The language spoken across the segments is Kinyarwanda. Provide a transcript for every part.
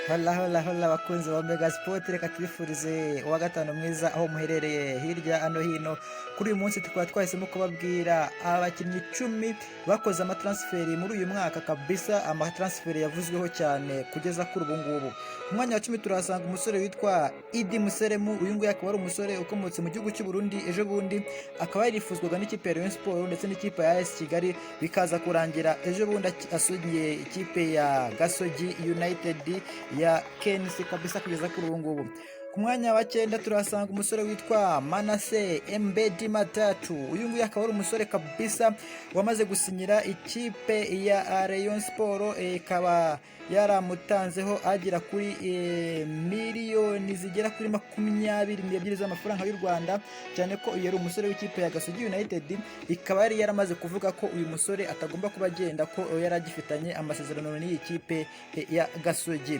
Hola hola hola bakunzi ba Omega Sport, reka tubifurize uwa gatanu mwiza aho muherereye hirya no hino. Kuri uyu munsi tukaba twahisemo kubabwira abakinnyi 10 bakoze amatransferi muri uyu mwaka kabisa, amatransferi yavuzweho cyane kugeza kuri ubu ngubu. Ku mwanya wa 10 turahasanga umusore witwa Idi Museremu. Uyu nguyu akaba ari umusore ukomotse mu gihugu cy'u Burundi, ejo bundi akaba yarifuzwaga n'ikipe ya Rayon Sport ndetse n'ikipe ya AS Kigali, bikaza kurangira ejo bundi asugiye ikipe ya Gasogi United ya Kenisi kabisa kugeza kuri ubu ngubu. Ku mwanya wa 9 turahasanga umusore witwa Manase Mbedi Matatu. Uyu nguyu akaba ari umusore kabisa wamaze gusinyira ikipe ya Rayon Sport, ikaba yaramutanzeho agera kuri miliyoni zigera kuri 22 z'amafaranga y'u Rwanda, cyane ko uyu ari umusore w'ikipe ya Gasogi United. Ikaba yari yaramaze kuvuga ko uyu musore atagomba kuba agenda, ko yari agifitanye amasezerano n'iyi kipe ya Gasogi.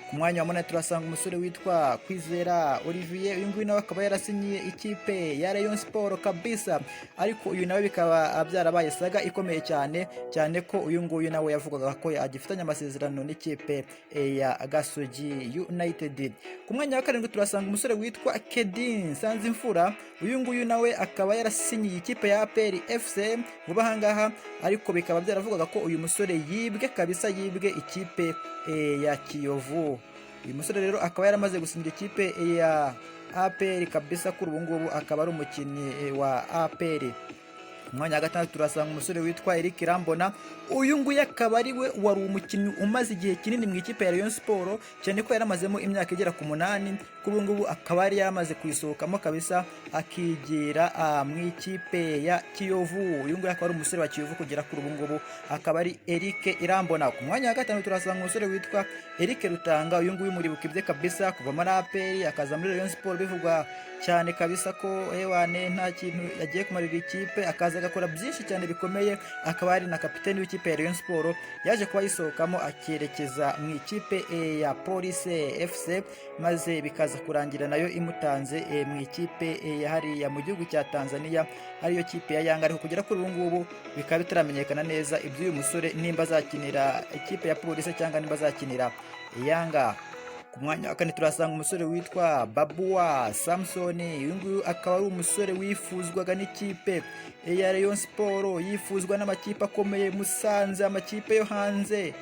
Ku mwanya wa 8 turasanga umusore witwa Kwizera Olivier. Uyu nguyu nawe akaba yarasinyiye ikipe ya Rayon Sport kabisa, ariko uyu nawe bikaba byarabaye saga ikomeye cyane ko uyu nguyu nawe yavugaga ko agifitanye amasezerano n'ikipe ya Gasogi United. Ku mwanya wa 7 turasanga umusore witwa Kedin Sanzimfura. Uyu nguyu nawe akaba yarasinyiye ikipe ya APR FC vuba ahangaha, ariko bikaba byaravugaga ko uyu musore yibwe kabisa, yibwe ikipe ya Kiyovu. Uyu musore rero akaba yaramaze gusinyira ikipe ya APR kabisa, kuri ubu ngubu akaba ari umukinnyi wa APR. Umwanya wa 6 turasanga umusore witwa Eric Rambona. Uyu nguyu akaba ari we wari umukinnyi umaze igihe kinini mu ikipe ya Rayon Sport, cyane ko yaramazemo imyaka igera ku 8. Kuri ubu ngubu akaba yari yamaze kuyisohokamo kabisa, akigira mu ikipe ya Kiyovu. Uyu nguyu akaba ari umusore wa Kiyovu kugera kuri ubu ngubu, akaba ari Eric Rambona. Ku mwanya wa 5 turasanga umusore witwa Eric Rutanga. Uyu nguyu muribuka ibye kabisa, kuva muri APR akaza muri Rayon Sport bivugwa cyane kabisa ko ewane nta kintu yagiye kumarira ikipe, akaza agakora byinshi cyane bikomeye. Akaba ari na kapiteni w'ikipe ya Rayon Sport, yaje kuba yisohokamo akerekeza mu ikipe ya Police FC, maze bikaza kurangira nayo imutanze mu ikipe hariya mu gihugu cya Tanzania, ariyo kipe ya Yanga. Ariko kugera kuri ubu ngubu bikaba bitaramenyekana neza iby'uyu musore, nimba azakinira ikipe ya Police cyangwa nimba azakinira Yanga. Ku mwanya wa 4 turasanga umusore witwa Babua Samson. Uyu nguyu akaba ari umusore wifuzwaga n'ikipe ya Rayon Sport, yifuzwa n'amakipe akomeye, Musanze, amakipe yo hanze.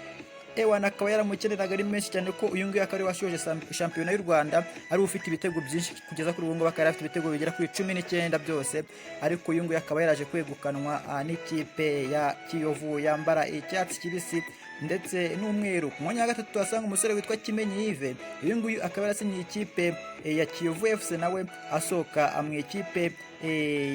Ewana akaba yaramukeneraga ari menshi cyane ko uyu nguyu akaba ari washoje shampiyona y'u Rwanda, ari ufite ibitego byinshi kugeza kuri ubu ngubu, akaba afite ibitego bigera kuri 19 byose. Ariko uyu nguyu akaba yaraje kwegukanwa n'ikipe ya Kiyovu yambara icyatsi kibisi ndetse n'umweru. Ku mwanya wa 3 tuhasanga umusore witwa Kimenyi Yves. Uyu nguyu akaba yarasinyiye ikipe ya Kiyovu FC, nawe asohoka mu ikipe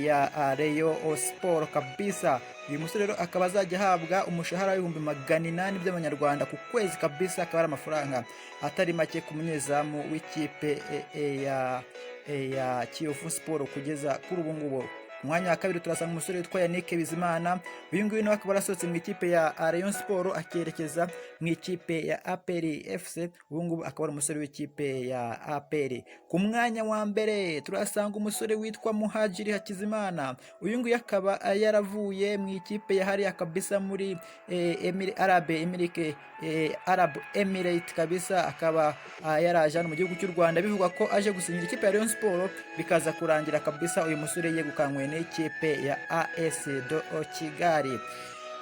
ya Rayon Sport kabisa. Uyu musore rero akaba azajya ahabwa umushahara w'ibihumbi 800 by'amanyarwanda ku kwezi kabisa, akaba ari amafaranga atari make ku munyezamu w'ikipe ya Kiyovu Sport kugeza kuri ubu ngubu. Umwanya wa 2 turasanga umusore witwa Yannick Bizimana. Uyu nguyu nawe akaba arasohotse mu ikipe ya Rayon Sport akerekeza mu ikipe ya APR FC. Ubu ngubu akaba ari umusore w'ikipe ya APR. Ku mwanya wa 1 turasanga umusore witwa Muhajiri Hakizimana. Uyu nguyu akaba yaravuye mu ikipe ya hariya kabisa muri Arab Emirates kabisa, akaba yaraje mu gihugu cy'u Rwanda bivugwa ko aje gusinyira ikipe ya Rayon Sport, bikaza kurangira kabisa uyu musore yegukanywe n'ikipe ya AS Kigali.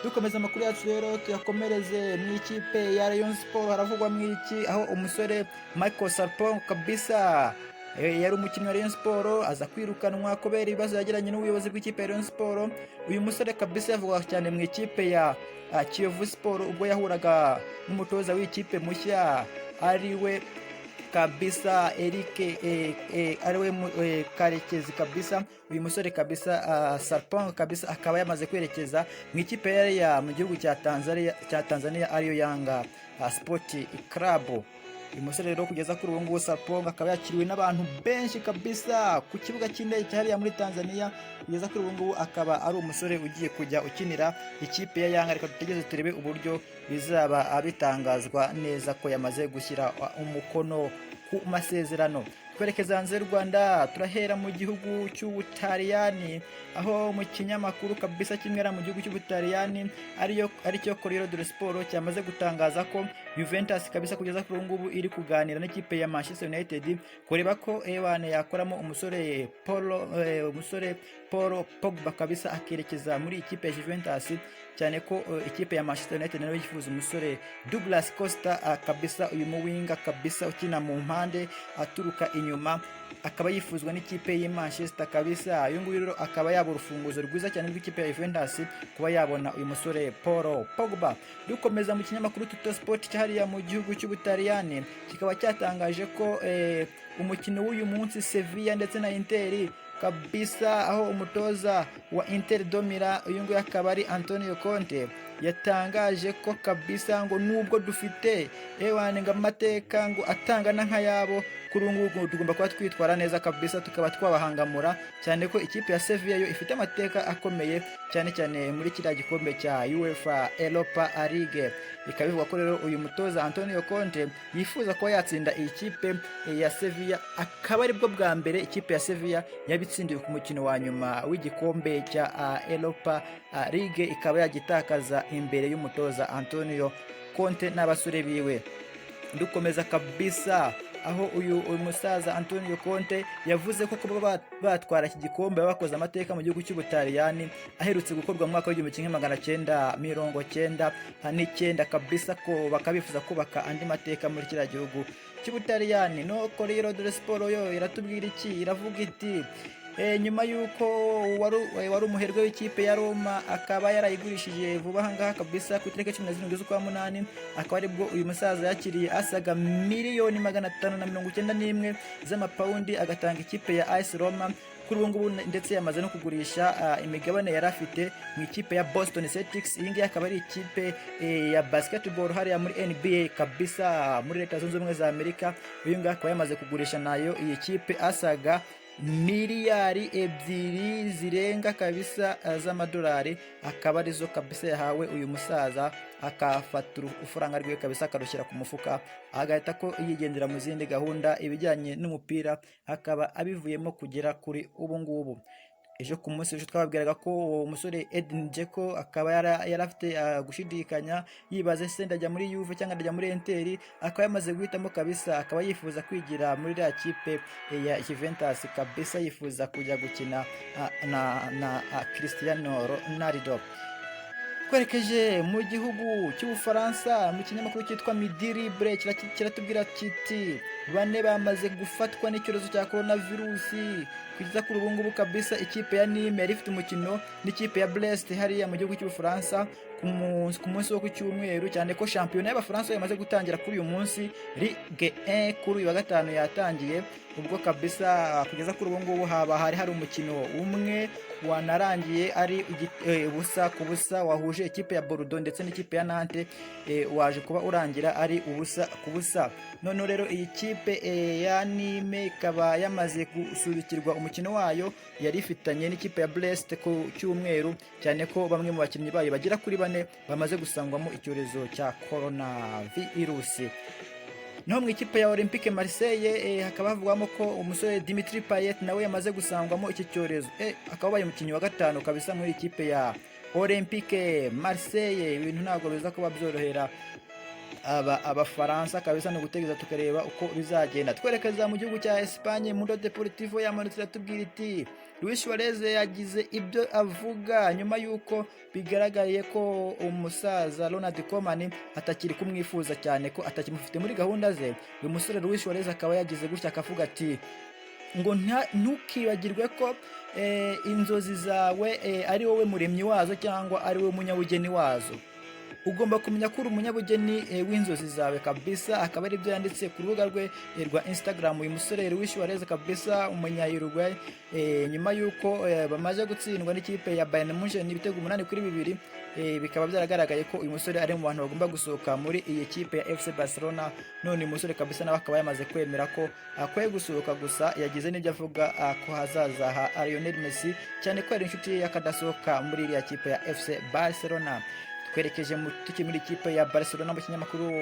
Dukomeza amakuru yacu rero tuyakomereze mu ikipe ya Rayon Sport. Haravugwa mu iki, aho umusore Michael Sarpong kabisa yari umukinnyi wa Rayon Sport, aza kwirukanwa kubera ibibazo yagiranye n'ubuyobozi bw'ikipe ya Rayon Sport. Uyu musore kabisa yavugwa cyane mu ikipe ya Kiyovu Sport, ubwo yahuraga n'umutoza w'ikipe mushya ariwe kabisa Eric ariwe Karekezi kabisa. Uyu musore kabisa Sarpong kabisa akaba yamaze kwerekeza mu ikipe ya mu gihugu cya Tanzania ariyo Yanga Sport Club. Uyu musore rero kugeza kuri ubu ngubu Sarpong akaba yakiriwe n'abantu benshi kabisa ku kibuga cy'indege cyariya muri Tanzania. Kugeza kuri ubu ngubu akaba ari umusore ugiye kujya ukinira ikipe ya Yanga. Reka dutegereze turebe uburyo bizaba bitangazwa neza ko yamaze gushyira umukono ku masezerano. twerekeza hanze y'u Rwanda turahera mu gihugu cy'Ubutaliyani aho mu kinyamakuru kabisa kimwe mu gihugu cy'Ubutaliyani aricyo Corriere dello Sport cyamaze gutangaza ko Juventus kabisa kugeza kuri ubu ngubu iri kuganira n'ikipe ya Manchester United kureba ko Ewane yakoramo umusore Paul Pogba kabisa akerekeza muri ikipe ya Juventus, cyane ko ikipe ya Manchester United nayo yifuza umusore Douglas Costa kabisa, uyu muwinga kabisa ukina mu mpande aturuka inyuma, akaba yifuzwa n'ikipe ya Manchester kabisa. Uyu nguyu rero akaba yaba urufunguzo rwiza cyane rw'ikipe ya Juventus kuba yabona uyu musore Paul Pogba. Dukomeza mu kinyamakuru Tuttosport cyahariya mu gihugu cy'Ubutaliyani, kikaba cyatangaje ko umukino w'uyu munsi Sevilla ndetse na Inter kabisa, aho umutoza wa Inter Domira uyu nguyu akaba ari Antonio Conte yatangaje ko kabisa ngo nubwo dufite Ewane ngo amateka ngo atangana nka yabo, kuri ubu tugomba kuba twitwara neza kabisa tukaba twabahangamura, cyane ko ikipe ya Sevilla yo ifite amateka akomeye cyane cyane muri kiriya gikombe cya UEFA Europa League. Bikaba bivuga ko rero uyu mutoza Antonio Conte yifuza ko yatsinda iyi kipe ya Sevilla, akaba aribwo bwa mbere ikipe ya Sevilla yabitsindiwe ku mukino wa nyuma w'igikombe cya Europa League, ikaba yagitakaza imbere y'umutoza Antonio Conte n'abasore biwe. Dukomeza kabisa aho uyu musaza Antonio Conte yavuze ko kuba batwara iki gikombe bakoze amateka mu gihugu cy'Ubutaliyani aherutse gukorwa mu mwaka w'1999 kabisa, ko bakabifuza kubaka andi mateka muri kiriya gihugu cy'Ubutaliyani. No Corriere dello Sport yo iratubwira iki? Iravuga iti nyuma yuko wari umuherwe w'ikipe ya Roma akaba yarayigurishije vuba ahangaha kabisa ku itariki 17 z'ukwa munani, akaba aribwo uyu musaza yakiriye asaga miliyoni 591 z'amapawundi agatanga ikipe ya AS Roma. Kuri ubu ngubu ndetse yamaze no kugurisha imigabane yari afite mu ikipe ya Boston Celtics. Iyi ngiyi akaba ari ikipe ya basketball hariya muri NBA kabisa muri Leta Zunze Ubumwe za Amerika. Uyu nguyu akaba yamaze kugurisha nayo iyi kipe asaga miliyari 2 zirenga kabisa z'amadolari, akaba arizo kabisa yahawe uyu musaza, akafata ufaranga rwiwe kabisa akarushyira ku mufuka agahita ko yigendera mu zindi gahunda ibijyanye n'umupira, akaba abivuyemo kugera kuri ubu ngubu. Ejo ku munsi twababwiraga ko umusore Edin Dzeko akaba yarafite gushidikanya yibaze se ndajya muri Juve cyangwa ndajya muri Inter, akaba yamaze guhitamo kabisa, akaba yifuza kwigira muri ya kipe ya Juventus kabisa, yifuza kujya gukina na Cristiano Ronaldo. Twerekeje mu gihugu cy'Ubufaransa mu kinyamakuru cyitwa Midi Libre kiratubwira kiti 4 bamaze gufatwa n'icyorezo cya coronavirusi. Kugeza kuri ubu ngubu kabisa ikipe ya Nîmes yari ifite umukino n'ikipe ya Brest hariya mu gihugu cy'Ubufaransa ku munsi wo ku cyumweru, cyane ko shampiyona y'Abafaransa yamaze gutangira kuri uyu munsi. Ligue 1 kuri uyu wa gatanu yatangiye, ubwo kabisa kugeza kuri ubu ngubu hari umukino umwe wanarangiye ari ubusa ku busa wahuje ikipe ya Bordeaux ndetse n'ikipe ya Nantes, waje kuba urangira ari ubusa ku busa. None rero iyi kipe ya Nîmes ikaba yamaze gusubikirwa umukino wayo yari ifitanye n'ikipe ya Brest ku cyumweru, cyane ko bamwe mu bakinnyi bayo bagera kuri 4 bamaze gusangwamo icyorezo cya coronavirus. No mu ikipe ya Olympique Marseille hakaba havugwamo ko umusore Dimitri Payet nawe yamaze gusangwamo iki cyorezo, akaba baye umukinnyi wa 5 kabisa muri ikipe ya Olympique Marseille. Ibintu ntabwo biza kuba byorohera abafaransa kabisa, no gutegeza tukareba uko bizagenda. Twerekeza mu gihugu cya Espagne, Mundo Deportivo yamanutse iratubwira iti Luis Suarez yagize ibyo avuga nyuma yuko bigaragaye ko umusaza Ronald Koeman atakiri kumwifuza cyane, ko atakimufite muri gahunda ze. Uyu musore Luis Suarez akaba yagize gutya akavuga ati ngo ntukibagirwe ko inzozi zawe ari wowe muremyi wazo cyangwa ari wowe munyabugeni wazo. Ugomba kumenya ko uri umunyabugeni w'inzozi zawe kabisa. Akaba ari byo yanditse ku rubuga rwe rwa Instagram uyu musore Luis Suarez kabisa, umunya-Uruguay, nyuma yuko bamaze gutsindwa n'ikipe ya Bayern Munich n'ibitego 8-2. Bikaba byaragaragaye ko uyu musore ari mu bantu bagomba gusohoka muri iyi kipe ya FC Barcelona. None uyu musore kabisa nawe akaba yamaze kwemera ko akwiye gusohoka, gusa yagize n'ibyo avuga ko hazaza ha Lionel Messi, cyane ko ari inshuti ye yakadasohoka muri iriya kipe ya FC Barcelona. twerekeje muri ikipe ya Barcelona mu kinyamakuru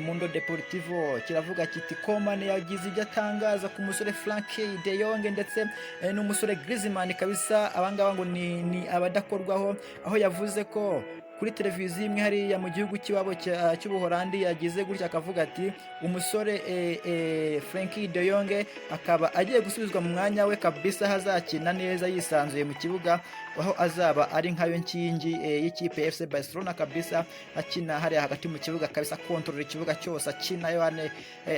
Mundo Deportivo kiravuga kiti Koeman yagize ibyo atangaza ku musore Frenkie de Jong ndetse n'umusore Griezmann kabisa abangaba ngo ni abadakorwaho, aho yavuze ko kuri televiziyo imwe hariya mu gihugu cy'iwabo cy'Ubuholandi yagize gutya akavuga ati umusore Frenkie de Jong akaba agiye gusubizwa mu mwanya we kabisa, hazakina neza yisanzuye mu kibuga, aho azaba ari nkayo nkingi y'ikipe ya FC Barcelona kabisa, akina hariya hagati mu kibuga kabisa, akontorora ikibuga cyose, akina yone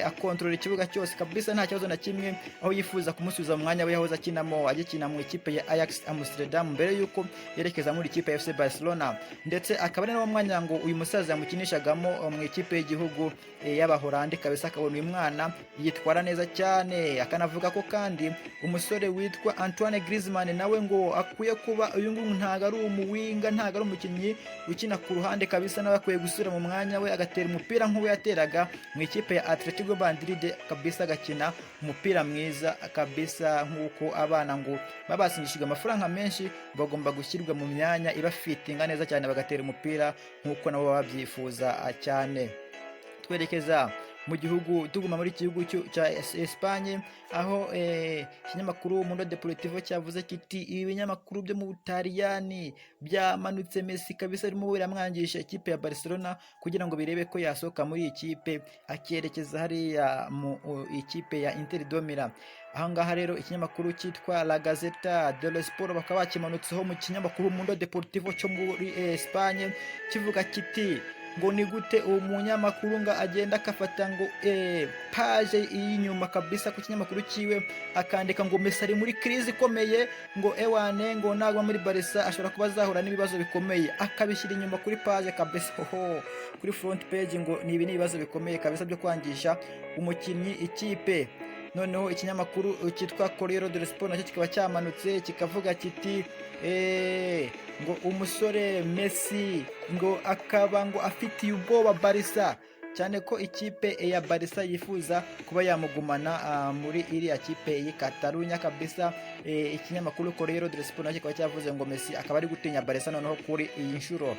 akontorora ikibuga cyose kabisa nta kibazo na kimwe, aho yifuza kumusubiza mu mwanya we yahoze akinamo agikina mu ikipe ya Ajax Amsterdam mbere yuko yerekeza muri ikipe ya FC Barcelona, ndetse akaba ari nawo mwanya ngo uyu musaza yamukinishagamo mu ikipe y'igihugu y'Abaholandi kabisa, akabona uyu mwana yitwara neza cyane. Akanavuga ko kandi umusore witwa Antoine Griezmann nawe ngo akwiye kuba uyu nguyu ntago ari umuwinga, ntago ari umukinnyi ukina ku ruhande kabisa, nawe akwiye gusubira mu mwanya we agatera umupira nk'uwo yateraga mu ikipe ya Atletico Madrid kabisa, agakina umupira mwiza kabisa nk'uko abana ngo babasingishijwe amafaranga menshi bagomba gushyirwa mu myanya ibafitinga neza cyane bagatera umupira nk'uko nabo babyifuza cyane. Twerekeza mu gihugu tuguma muri igihugu cya Espagne, aho ikinyamakuru Mundo Deportivo cyavuze kiti ibinyamakuru byo mu Butaliyani byamanutse Messi kabisa arimo biramwangisha ikipe ya Barcelona kugira ngo birebe ko yasohoka muri ikipe akerekeza hariya mu ikipe ya Inter de Milan. Ahangaha rero ikinyamakuru cyitwa La Gazzetta dello Sport bakaba bakimanutseho mu kinyamakuru Mundo Deportivo cyo muri Espagne kivuga kiti ngo ni gute umunyamakuru nga agenda akafata ngo page y'inyuma kabisa ku kinyamakuru kiwe akandika ngo Messi ari muri crise ikomeye, ngo ewane ngo nagwa muri Barca ashobora kuba azahura n'ibibazo bikomeye, akabishyira inyuma kuri page kabisa, kuri front page ngo ni ibibazo bikomeye kabisa byo kwangisha umukinnyi ikipe. Noneho ikinyamakuru cyitwa Corriere dello Sport nacyo kikaba cyamanutse kikavuga kiti ngo umusore Messi ngo akaba ngo afitiye ubwoba Barca, cyane ko ikipe ya Barca yifuza kuba yamugumana muri iriya kipe y'i Catalunya kabisa. Ikinyamakuru Corriere dello Sport nacyo kikaba cyavuze ngo Messi akaba ari gutinya Barca noneho kuri iyi nshuro.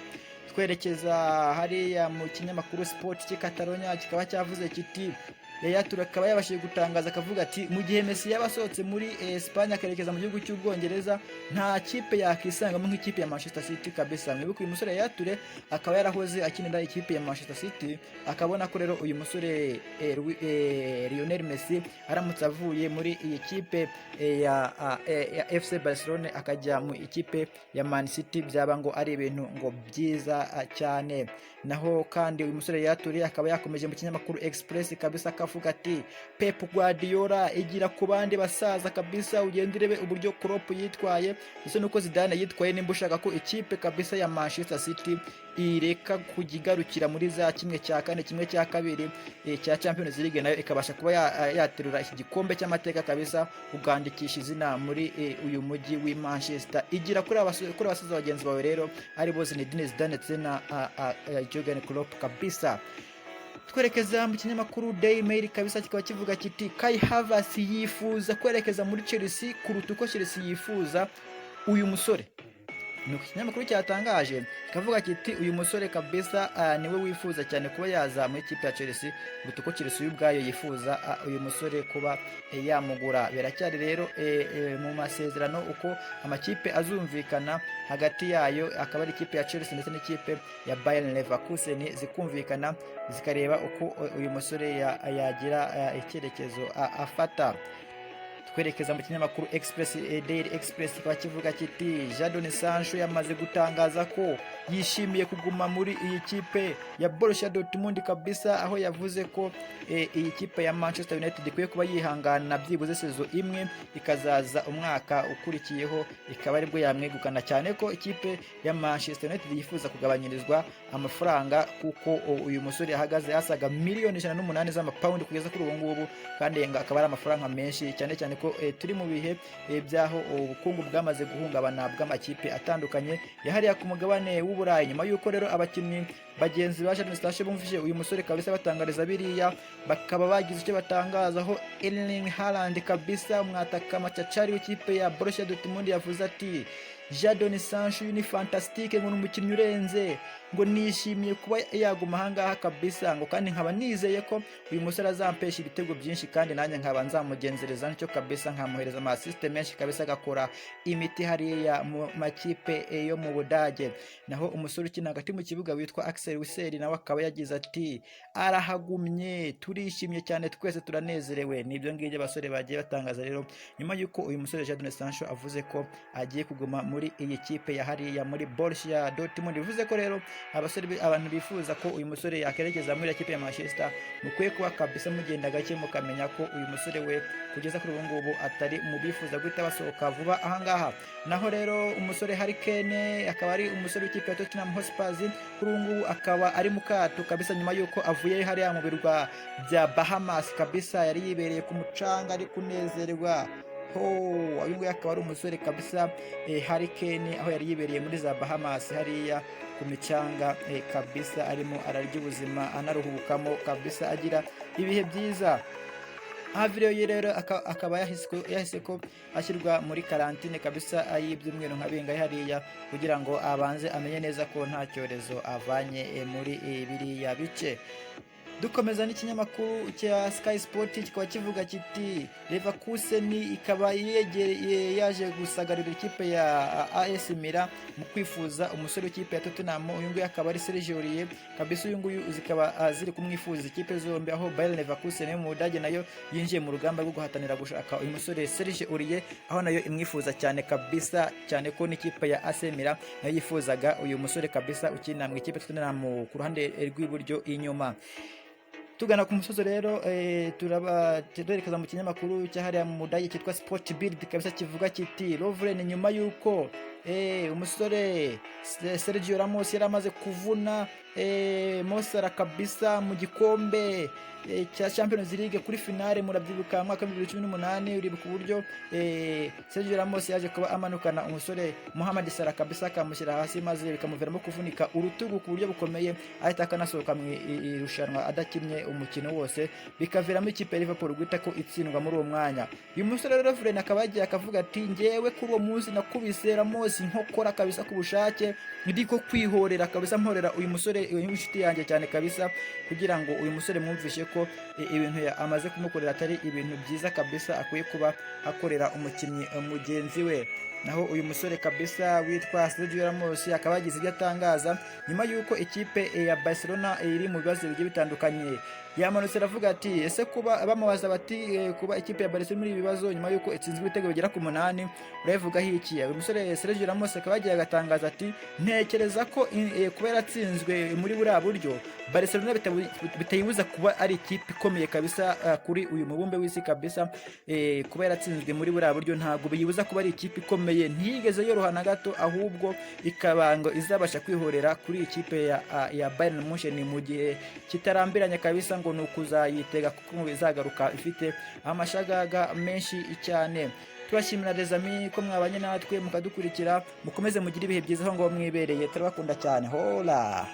Twerekeza hariya mu kinyamakuru Sport cy'i Catalunya kikaba cyavuze kiti Yaya Toure akaba yabashije gutangaza akavuga ati mu gihe Messi yabasohotse muri Espagne akarekeza mu gihugu cy'Ubwongereza nta kipe yakisangamo nk'ikipe ya Manchester City kabisa. Mwibuke uyu musore Yaya Toure akaba yarahoze akinira ikipe ya Manchester City, akabona ko rero uyu musore Lionel Messi aramutse avuye muri iyi kipe ya FC Barcelona akajya mu ikipe ya Man City byaba ngo ari ibintu ngo byiza cyane. Naho kandi uyu musore Yaya Toure akaba yakomeje mu kinyamakuru Express kabisa akavuga ati Pep Guardiola igira ku bandi basaza kabisa, ugenda urebe uburyo Klopp yitwaye ndetse nuko Zidane yitwaye, nimba ushaka ko ikipe kabisa ya Manchester City ireka kugigarukira muri za kimwe cya kane kimwe cya kabiri cya Champions League nayo ikabasha kuba yaterura iki gikombe cy'amateka kabisa, ugandikisha izina muri uyu mujyi w'i Manchester. Igira kuri abasaza bagenzi bawe rero ari bo Zinedine Zidane ndetse na Jurgen Klopp kabisa. Twerekeza mu kinyamakuru Daily Mail kabisa kikaba kivuga kiti Kai Havertz yifuza kwerekeza muri Chelsea kuruta uko Chelsea yifuza uyu musore. Nuko ikinyamakuru cyatangaje kavuga kiti uyu musore kabisa niwe wifuza cyane kuba yaza mu ikipe ya Chelsea kuruta uko Chelsea ubwayo yifuza uyu musore kuba yamugura. Biracyari rero mu masezerano uko amakipe azumvikana hagati yayo, akaba ari ikipe ya Chelsea ndetse n'ikipe ya Bayern Leverkusen zikumvikana zikareba uko uyu musore yagira icyerekezo afata. Twerekeza mu kinyamakuru Express Daily Express kikaba kivuga kiti Jadon Sancho yamaze gutangaza ko yishimiye kuguma muri iyi kipe ya Borussia Dortmund kabisa, aho yavuze ko iyi kipe ya Manchester United ikwiye kuba yihangana byibuze sezo imwe ikazaza umwaka ukurikiyeho ikaba aribwo yamwegukana, cyane ko ikipe ya Manchester United yifuza kugabanyirizwa amafaranga kuko uyu musore yahagaze yasaga miliyoni 108 z'amapaundi kugeza kuri ubu ngubu, kandi akaba ari amafaranga menshi cyane cyane ko turi mu bihe byaho ubukungu bwamaze guhungabana bw'amakipe atandukanye yahariya ku mugabane w'Uburayi. Nyuma yuko rero abakinnyi bagenzi ba Jadon Sancho bumvise uyu musore kabisa batangariza biriya, bakaba bagize icyo batangazaho. Erling Haaland kabisa umwataka macacari w'ikipe ya Borussia Dortmund yavuze ati Jadon Sancho ni fantastique, ngo umukinnyi urenze, ngo nishimiye kuba yaguma ahangaha kabisa, ngo kandi nkaba nizeye ko uyu musore azampesha ibitego byinshi kandi nanjye nkaba nzamugenzereza nicyo kabisa, nkamuhereza amasisite menshi kabisa agakora imiti hariya mu makipe yo mu Budage. Naho umusore ukina hagati mu kibuga witwa Axel Witsel nawe akaba yagize ati arahagumye, turishimye cyane, twese turanezerewe. Nibyo ngibyo abasore bagiye batangaza rero nyuma y'uko uyu musore Jadon Sancho avuze ko agiye kuguma muri iyi kipe ya hariya muri Borussia Dortmund. Bivuze ko rero abantu bifuza ko uyu musore yakerekeza muri kipe ya Manchester, mukwiye kuba kabisa mugenda gake mukamenya ko uyu musore we kugeza kuri ubu ngubu atari mu bifuza guhita basohoka vuba ahangaha. Naho rero umusore Harry Kane akaba ari umusore w'ikipe ya Tottenham Hotspur, kuri ubu ngubu akaba ari mu kato kabisa nyuma y'uko avuye hariya mu birwa bya Bahamas kabisa, yari yibereye ku mucanga ari kunezerwa. Uyu nguyu akaba ari umusore kabisa Harry Kane, aho yari yibereye muri za Bahamas hariya ku micanga kabisa, arimo ararya ubuzima anaruhukamo kabisa, agira ibihe byiza. Video rero akaba yahise ko ashyirwa muri karantine kabisa y'ibyumweru nka bingahe hariya, kugira ngo abanze amenye neza ko nta cyorezo avanye muri biriya bice. Dukomeza n'ikinyamakuru cya Sky Sport kikaba kivuga kiti Leverkusen ikaba yaje gusagarira ikipe ya AS Milan mu kwifuza umusore w'ikipe ya Tottenham. Uyu nguyu akaba ari Serge Aurier kabisa, uyu nguyu zikaba ziri kumwifuza ikipe zombi, aho Bayer Leverkusen yo mu Budage nayo yinjiye mu rugamba rwo guhatanira gushaka uyu musore Serge Aurier, aho nayo imwifuza cyane kabisa, cyane ko n'ikipe ya AS Milan nayo yifuzaga uyu musore kabisa ukina mu ikipe Tottenham ku ruhande rw'iburyo inyuma. Tugana ku musozo rero turerekeza mu kinyamakuru cyahariya mu Budage cyitwa Sport Bild kabisa, kivuga kiti Lovren nyuma y'uko umusore Sergio Ramos yari amaze kuvuna Mosara kabisa mu gikombe cya Champions League kuri finale, murabyibuka mwaka 2018, uribuka uburyo Sergio Ramos yaje kuba amanukana umusore Mohamed Salah kabisa, akamushyira hasi maze bikamuviramo kuvunika urutugu ku buryo bukomeye, ahita akanasohoka mu irushanwa adakinnye umukino wose, bikaviramo ikipe ya Liverpool guhita ko itsindwa muri uwo mwanya. Uyu musore rero Lovren akaba yagiye akavuga ati ngewe kuri uwo munsi nakubise Ramos nkokora kabisa ku bushake, ndiko kwihorera kabisa, mporera uyu musore w'inshuti yanjye cyane kabisa, kugira ngo uyu musore mwumvishe ko ibintu amaze kumukorera atari ibintu byiza kabisa, akwiye kuba akorera umukinnyi mugenzi we. Naho uyu musore kabisa witwa Sergio Ramos akaba yagize ibyo atangaza nyuma y'uko ikipe ya Barcelona iri mu bibazo bigiye bitandukanye. Yamanutse aravuga ati ese kuba bamubaza bati kuba ikipe ya Barcelona muri ibibazo nyuma y'uko itsinzwe ibitego bigera ku 8 uravuga iki? Uyu musore Sergio Ramos akaba yagiye agatangaza ati ntekereza ko kuba yaratsinzwe muri buriya buryo Barcelona bitayibuza kuba ari ikipe ikomeye kabisa kuri uyu mubumbe w'isi kabisa. Kuba yaratsinzwe muri buriya buryo ntabwo biyibuza kuba ari ikipe ikomeye, ntiyigeze yoroha na gato, ahubwo ikabango izabasha kwihorera kuri ikipe ya Bayern Munchen mu gihe kitarambiranye kabisa, ngo nukuzayitega kuko bizagaruka ifite amashagaga menshi cyane. Turashimira les amis ko mwabanye natwe mukadukurikira, mukomeze mugire ibihe byiza aho ngo mwibereye, turabakunda cyane. Hola.